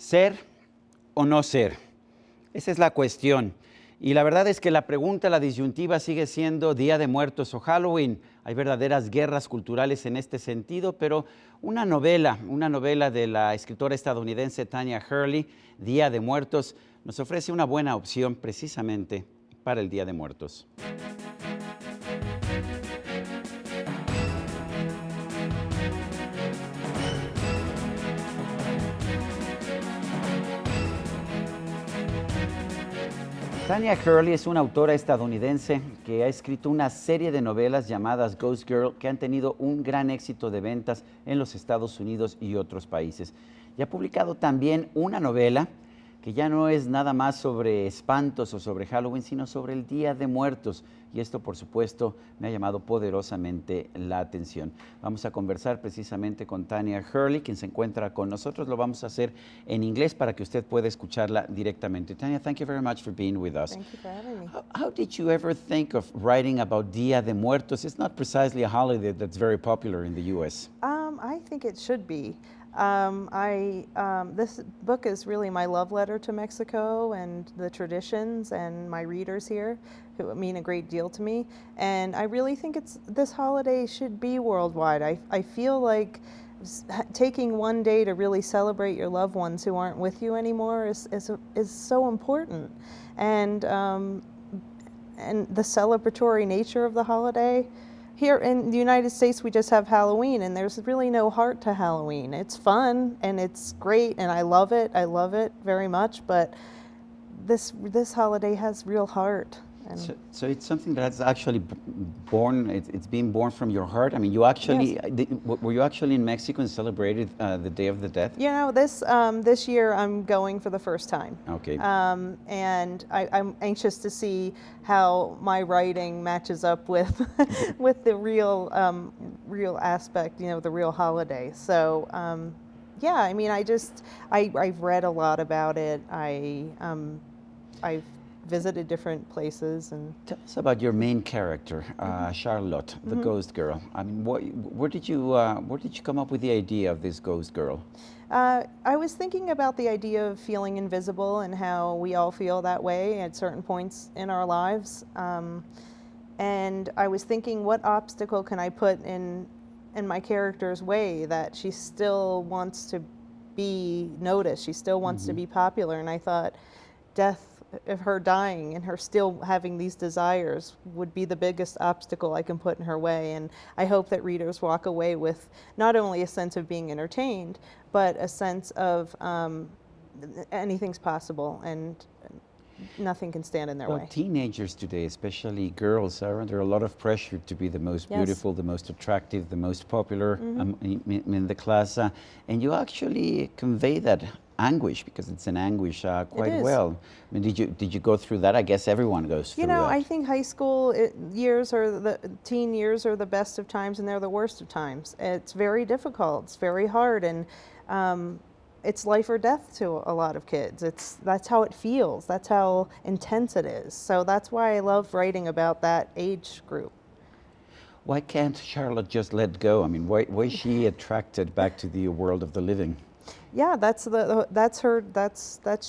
¿Ser o no ser? Esa es la cuestión. Y la verdad es que la pregunta, la disyuntiva sigue siendo Día de Muertos o Halloween. Hay verdaderas guerras culturales en este sentido, pero una novela de la escritora estadounidense Tonya Hurley, Día de Muertos, nos ofrece una buena opción precisamente para el Día de Muertos. Tonya Hurley es una autora estadounidense que ha escrito una serie de novelas llamadas Ghostgirl que han tenido un gran éxito de ventas en los Estados Unidos y otros países. Y ha publicado también una novela que ya no es nada más sobre espantos o sobre Halloween, sino sobre el Día de Muertos. Y esto, por supuesto, me ha llamado poderosamente la atención. Vamos a conversar precisamente con Tonya Hurley, quien se encuentra con nosotros. Lo vamos a hacer en inglés para que usted pueda escucharla directamente. Tonya, thank you very much for being with us. Thank you for having me. How did you ever think of writing about Día de Muertos? It's not precisely a holiday that's very popular in the U.S. I think it should be. This book is really my love letter to Mexico and the traditions and my readers here, who mean a great deal to me. And I really think this holiday should be worldwide. I feel like taking one day to really celebrate your loved ones who aren't with you anymore is so important. And the celebratory nature of the holiday. Here in the United States, we just have Halloween, and there's really no heart to Halloween. It's fun, and it's great, and I love it very much, but this holiday has real heart. So it's something that's actually born, it's being born from your heart? I mean, you actually, Yes. Were you actually in Mexico and celebrated the Day of the Dead? You know, this year I'm going for the first time. Okay. And I'm anxious to see how my writing matches up with with the real aspect, you know, the real holiday. So yeah, I mean, I've read a lot about it. I've visited different places. And tell us about your main character, Charlotte, the ghost girl. I mean, where did you come up with the idea of this ghost girl? I was thinking about the idea of feeling invisible and how we all feel that way at certain points in our lives. And I was thinking, what obstacle can I put in my character's way that she still wants to be noticed, she still wants to be popular. And I thought death of her dying and her still having these desires would be the biggest obstacle I can put in her way. And I hope that readers walk away with not only a sense of being entertained, but a sense of anything's possible and nothing can stand in their way. Teenagers today, especially girls, are under a lot of pressure to be the most beautiful, the most attractive, the most popular in the class. And you actually convey that anguish, because it's an anguish, quite well. I mean, did you go through that? I guess everyone goes through that. You know, I think high school teen years are the best of times and they're the worst of times. It's very difficult, it's very hard, and it's life or death to a lot of kids. That's how it feels, that's how intense it is. So that's why I love writing about that age group. Why can't Charlotte just let go? I mean, why is she attracted back to the world of the living? Yeah, that's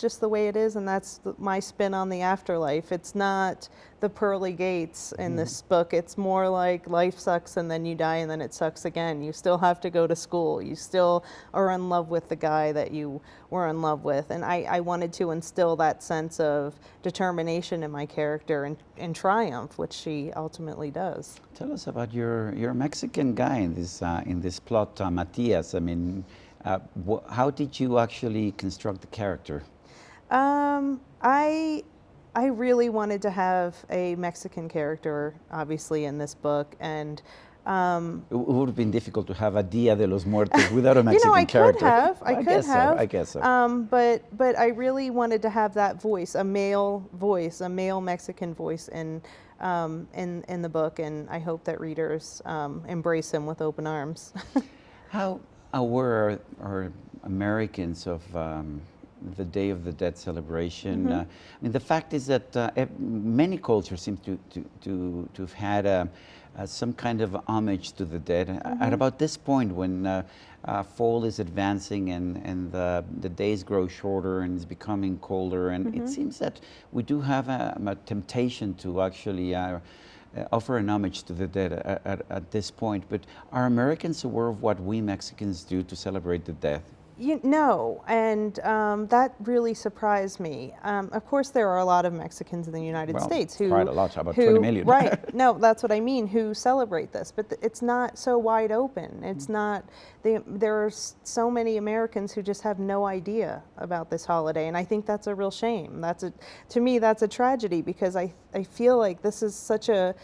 just the way it is, and that's my spin on the afterlife. It's not the pearly gates in this book. It's more like life sucks and then you die and then it sucks again. You still have to go to school. You still are in love with the guy that you were in love with. And I wanted to instill that sense of determination in my character and triumph, which she ultimately does. Tell us about your Mexican guy in this plot, Matias. I mean, how did you actually construct the character? I really wanted to have a Mexican character, obviously, in this book, and it would have been difficult to have a Dia de los Muertos without a Mexican character. I could have. I guess so. But I really wanted to have that voice, a male Mexican voice in the book, and I hope that readers embrace him with open arms. How aware are Americans of the Day of the Dead celebration. I mean, the fact is that many cultures seem to have had some kind of homage to the dead. At about this point, when fall is advancing and the days grow shorter and it's becoming colder, and it seems that we do have a temptation to actually offer an homage to the dead at this point. But are Americans aware of what we Mexicans do to celebrate the dead? No, and that really surprised me. Of course, there are a lot of Mexicans in the United States who quite a lot, about 20 million. Right? No, that's what I mean. Who celebrate this, but it's not so wide open. It's not. There are so many Americans who just have no idea about this holiday, and I think that's a real shame. To me, that's a tragedy, because I feel like this is such a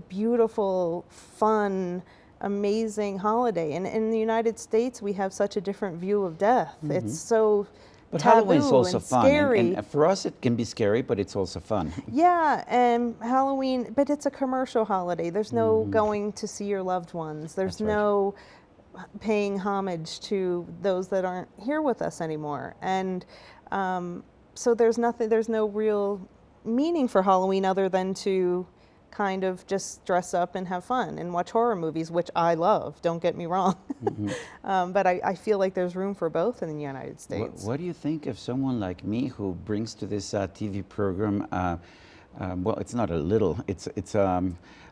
beautiful, fun, amazing holiday, and in the United States we have such a different view of death. It's so But taboo Halloween's also and fun, scary. and for us it can be scary, but it's also fun. Yeah, and Halloween, but it's a commercial holiday. There's no going to see your loved ones. There's That's right. no paying homage to those that aren't here with us anymore, and so there's no real meaning for Halloween other than to kind of just dress up and have fun and watch horror movies, which I love, don't get me wrong. But I feel like there's room for both in the United States. What do you think of someone like me who brings to this TV program, well, it's not a little, it's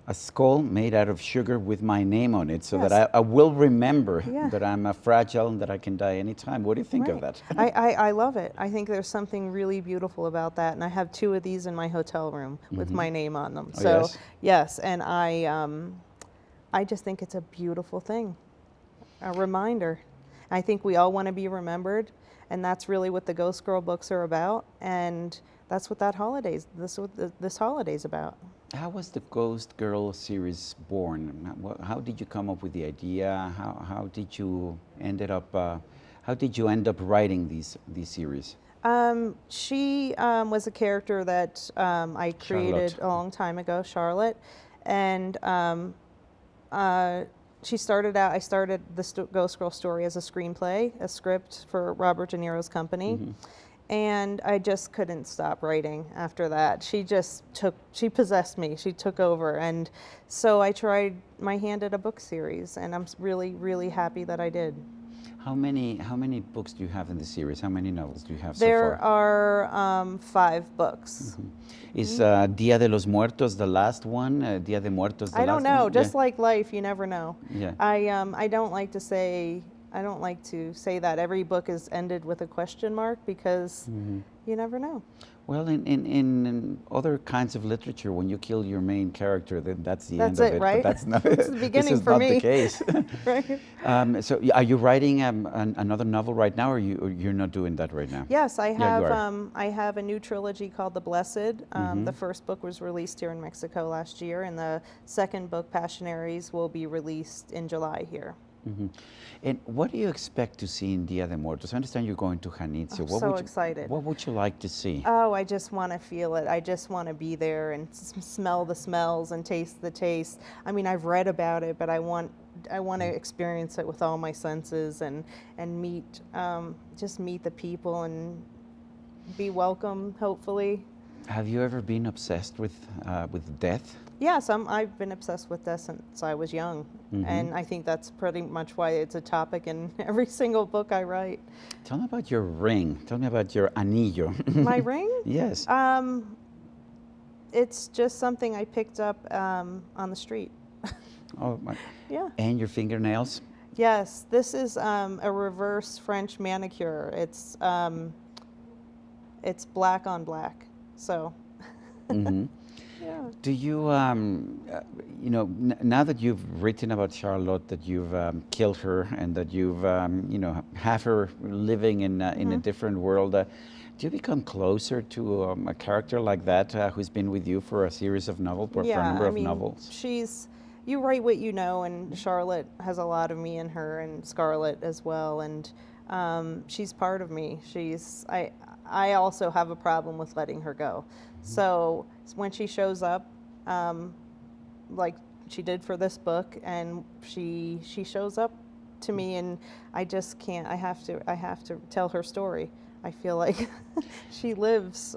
a skull made out of sugar with my name on it, so Yes. that I will remember Yeah. that I'm fragile and that I can die anytime. What do you think of that? I love it. I think there's something really beautiful about that, and I have 2 of these in my hotel room with my name on them. Oh, So yes? yes, and I just think it's a beautiful thing, a reminder. I think we all want to be remembered, and that's really what the Ghostgirl books are about, and that's what this holiday's about. How was the Ghostgirl series born? How did you come up with the idea? How did you end up writing these series? She was a character that I created Charlotte. a long time ago, Charlotte, and she started out. I started the Ghostgirl story as a screenplay, a script for Robert De Niro's company. And I just couldn't stop writing after that. She possessed me. She took over. And so I tried my hand at a book series, and I'm really, really happy that I did. How many books do you have in the series? How many novels do you have There so far? are 5 books. Is Dia de los Muertos the last one? Dia de Muertos the I last don't know. one? Just like life, you never know. Yeah. I don't like to say that every book is ended with a question mark, because you never know. Well, in other kinds of literature, when you kill your main character, then that's the end That's of it, it. right? But that's not. It's the beginning this is for not me. the case. Right? So, are you writing another novel right now, or you're not doing that right now? Yes, I Yeah, you have. are. I have a new trilogy called The Blessed. The first book was released here in Mexico last year, and the second book, Passionaries, will be released in July here. And what do you expect to see in Dia de Muertos? I understand you're going to Janitzio. I'm so excited. What would you like to see? Oh, I just want to feel it. I just want to be there and smell the smells and taste the taste. I mean, I've read about it, but I want to experience it with all my senses and meet the people and be welcome, hopefully. Have you ever been obsessed with death? Yes, I've been obsessed with death since I was young, and I think that's pretty much why it's a topic in every single book I write. Tell me about your ring. Tell me about your anillo. My ring? Yes. It's just something I picked up on the street. Oh, my. Yeah. And your fingernails? Yes, this is a reverse French manicure. It's black on black, so. Yeah. Do you, now that you've written about Charlotte, that you've killed her, and that you've, have her living in a different world, do you become closer to a character like that who's been with you for a series of novels, for a number of novels? You write what you know, and Charlotte has a lot of me in her, and Scarlett as well, and she's part of me. I also have a problem with letting her go. So when she shows up, like she did for this book, and she shows up to me, and I just can't. I have to tell her story. I feel like she lives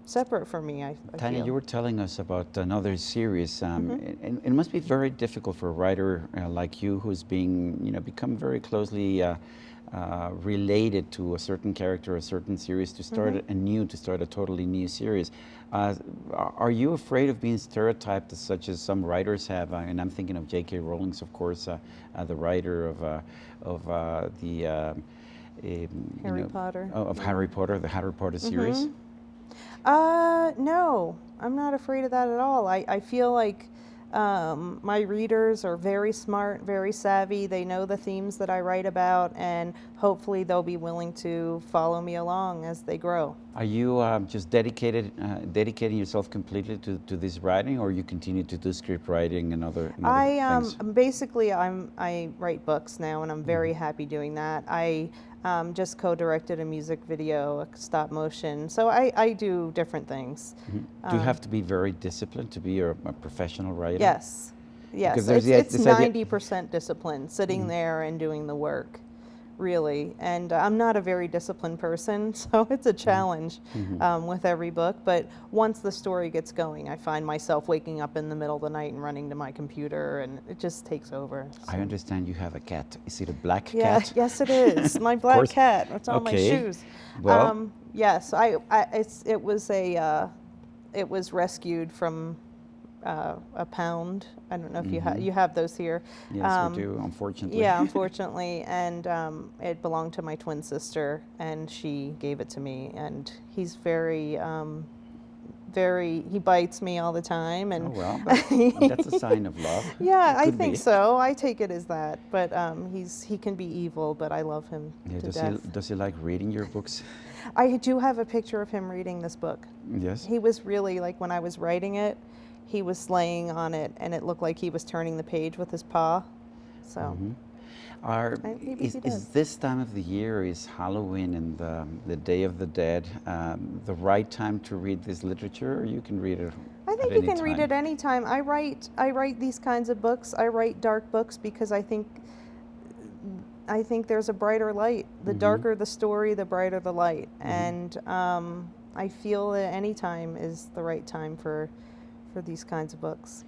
separate from me. I Tonya, feel. you were telling us about another series. And it must be very difficult for a writer like you, who's become very closely related to a certain character, a certain series, to start to start a totally new series. Are you afraid of being stereotyped, such as some writers have? And I'm thinking of J.K. Rowling, of course, the writer of the Harry Potter. Of Harry Potter, the Harry Potter series. No, I'm not afraid of that at all. I feel like my readers are very smart, very savvy. They know the themes that I write about, and hopefully they'll be willing to follow me along as they grow. Are you just dedicating yourself completely to this writing, or you continue to do script writing and other things? Basically, I write books now, and I'm very happy doing that. I just co-directed a music video, a stop motion. So I do different things. Do you have to be very disciplined to be a professional writer? Yes. Yes, Because it's 90% discipline, sitting there and doing the work, really. And I'm not a very disciplined person, so it's a challenge with every book. But once the story gets going, I find myself waking up in the middle of the night and running to my computer, and it just takes over. So. I understand you have a cat. Is it a black cat? Yes, it is. My black cat. It's on my shoes. Well, yes, it was rescued from a pound. I don't know if you have those here. Yes, we do, unfortunately. Yeah, unfortunately, and it belonged to my twin sister, and she gave it to me. And he's he bites me all the time, and that's a sign of love. Yeah, I think so. I take it as that. But he can be evil, but I love him to death. Does he like reading your books? I do have a picture of him reading this book. Yes. He was really, like, when I was writing it, he was laying on it, and it looked like he was turning the page with his paw. So, is this time of the year, is Halloween and the Day of the Dead, the right time to read this literature, or you can read it? I think you can read it any time. I write these kinds of books. I write dark books because I think there's a brighter light. The darker the story, the brighter the light, and I feel that any time is the right time for these kinds of books.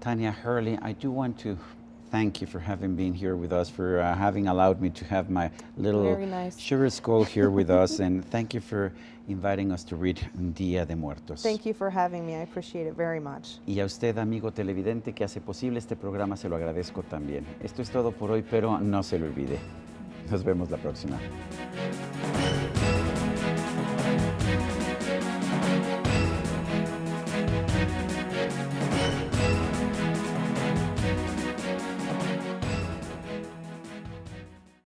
Tonya Hurley, I do want to thank you for having been here with us, for having allowed me to have my little sugar skull here with us, and thank you for inviting us to read Día de Muertos. Thank you for having me. I appreciate it very much. Y a usted, amigo televidente, que hace posible este programa, se lo agradezco también. Esto es todo por hoy, pero no se lo olvide. Nos vemos la próxima.